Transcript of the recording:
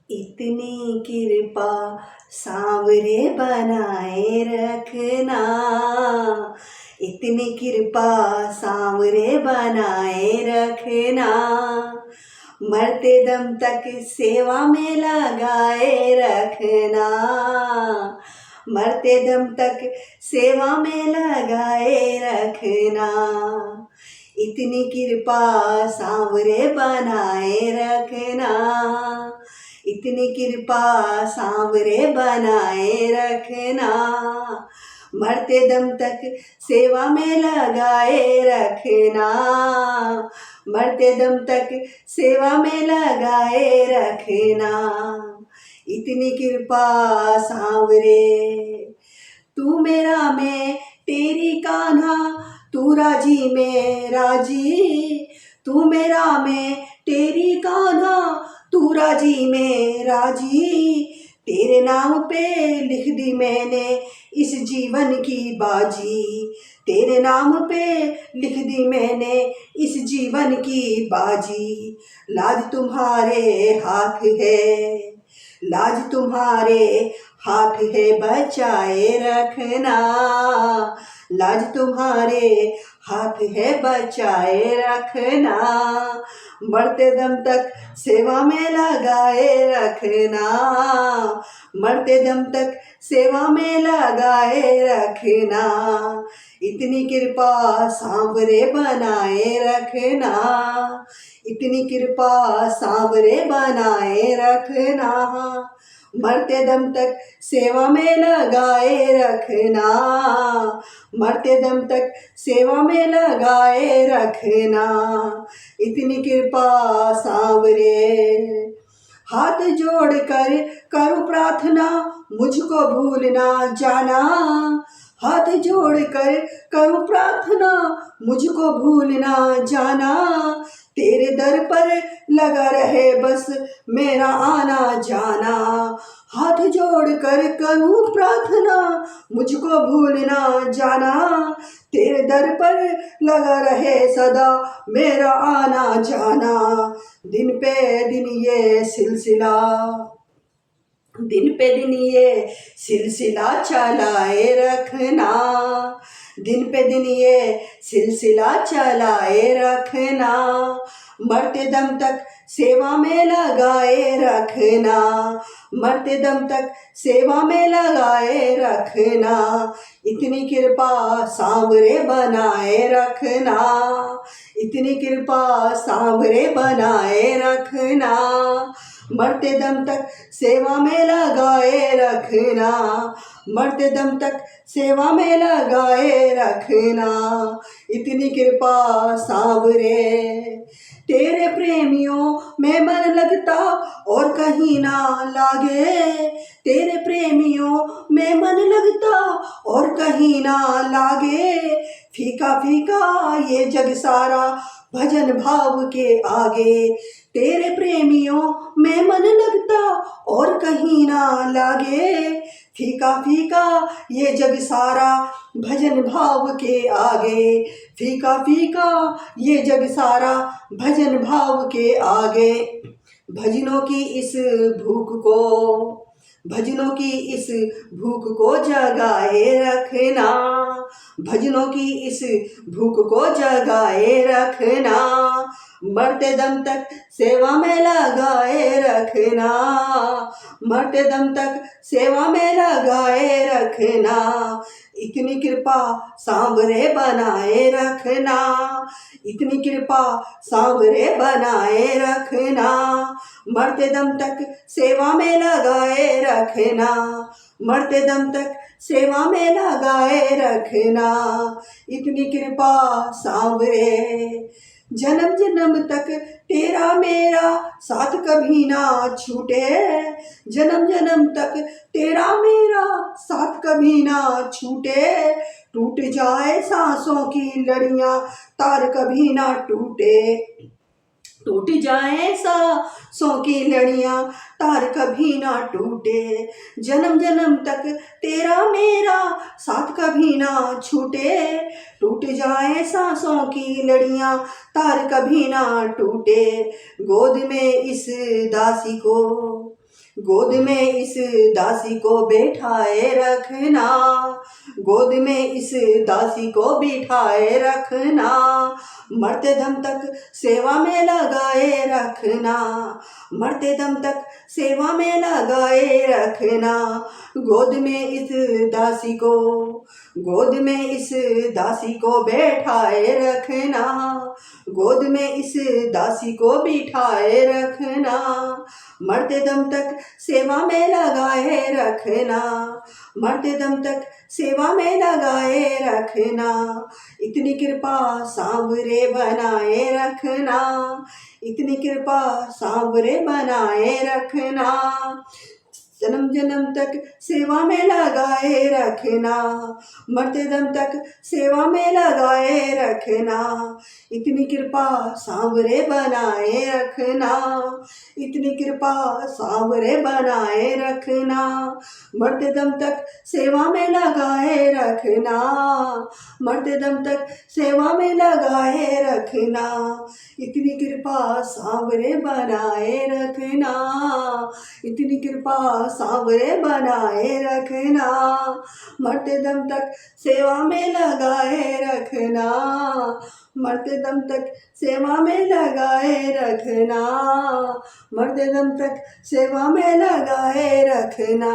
इतनी कृपा सांवरे बनाए रखना, इतनी कृपा सांवरे बनाए रखना, मरते दम तक सेवा में लगाए रखना, मरते दम तक सेवा में लगाए रखना, इतनी कृपा सांवरे बनाए रखना, इतनी कृपा सांवरे बनाए रखना, मरते दम तक सेवा में लगाए रखना, मरते दम तक सेवा में लगाए रखना, इतनी कृपा सांवरे। तू मेरा मैं तेरी कान्हा, तू राजी में राजी, तू मेरा मैं तेरी कान्हा, तू राजी में राजी, तेरे नाम पे लिख दी मैंने इस जीवन की बाजी, तेरे नाम पे लिख दी मैंने इस जीवन की बाजी, लाज तुम्हारे हाथ है, लाज तुम्हारे हाथ है बचाए रखना, लाज तुम्हारे हाथ है बचाए रखना, मरते दम तक सेवा में लगाए रखना, मरते दम तक सेवा में लगाए रखना, इतनी कृपा सांवरे बनाए रखना, इतनी कृपा सांवरे बनाए रखना, मरते दम तक सेवा में लगाए रखना, मरते दम तक सेवा में लगाए रखना, इतनी कृपा सांवरे। हाथ जोड़ कर करूं प्रार्थना, मुझको भूल ना जाना, हाथ जोड़ कर करूं प्रार्थना, मुझको भूल ना जाना, तेरे दर पर लगा रहे बस मेरा आना जाना, हाथ जोड़ कर करूं प्रार्थना, मुझको भूल ना जाना, तेरे दर पर लगा रहे सदा मेरा आना जाना, दिन पे दिन ये सिलसिला, दिन पे दिन ये सिलसिला चलाए रखना, दिन पे दिन ये सिलसिला चलाए रखना, मरते दम तक सेवा में लगाए रखना, मरते दम तक सेवा में लगाए रखना, इतनी कृपा सांवरे बनाए रखना, इतनी कृपा सांवरे बनाए रखना, मरते दम तक सेवा में लगाए रखना, मरते दम तक सेवा में लगाए रखना, इतनी कृपा सांवरे। तेरे प्रेमियों में मन लगता और कहीं ना लागे, तेरे प्रेमियों में मन लगता और कहीं ना लागे, फीका फीका ये जग सारा भजन भाव के आगे, तेरे प्रेमियों में मन लगता और कहीं ना लागे, फीका फीका ये जग सारा भजन भाव के आगे, फीका फीका ये जग सारा भजन भाव के आगे, भजनों की इस भूख को, भजनों की इस भूख को जगाए रखना, भजनों की इस भूख को जगाए रखना, मरते दम तक सेवा में लगाए रखना, मरते दम तक सेवा में लगाए रखना, इतनी कृपा सांवरे बनाए रखना, इतनी कृपा सांवरे बनाए रखना, मरते दम तक सेवा में लगाए रखना, मरते दम तक सेवा में लगाए रखना, इतनी कृपा सांवरे। जन्म जन्म तक तेरा मेरा साथ कभी ना छूटे, जन्म जन्म तक तेरा मेरा साथ कभी ना छूटे, टूट जाए सांसों की लड़ियां तार कभी ना टूटे, टूट जाए सांसों की लड़ियां तार कभी ना टूटे, जन्म जन्म तक तेरा मेरा साथ कभी ना छूटे, टूट जाए सांसों की लड़ियां तार कभी ना टूटे, गोद में इस दासी को, गोद में इस दासी को बैठाए रखना, गोद में इस दासी को बिठाए रखना, मरते दम तक सेवा में लगाए रखना, मरते दम तक सेवा में लगाए रखना। गोद में इस दासी को, गोद में इस दासी को बैठाए रखना, गोद में इस दासी को बिठाए रखना, मरते दम तक सेवा में लगाए रखना, मरते दम तक सेवा में लगाए रखना। इतनी कृपा सांवरे बनाए रखना, इतनी कृपा सांवरे बनाए रखना, जन्म जन्म तक सेवा में लगाए रखना, मरते दम तक सेवा में लगाए रखना। इतनी कृपा सांवरे बनाए रखना, इतनी कृपा सांवरे बनाए रखना, मरते दम तक सेवा में लगाए रखना, मरते दम तक सेवा में लगाए रखना। इतनी कृपा सांवरे बनाए रखना, इतनी कृपा सांवरे बनाए रखना, मरते दम तक सेवा में लगाए रखना, मरते दम तक सेवा में लगाए रखना, मरते दम तक सेवा में लगाए रखना।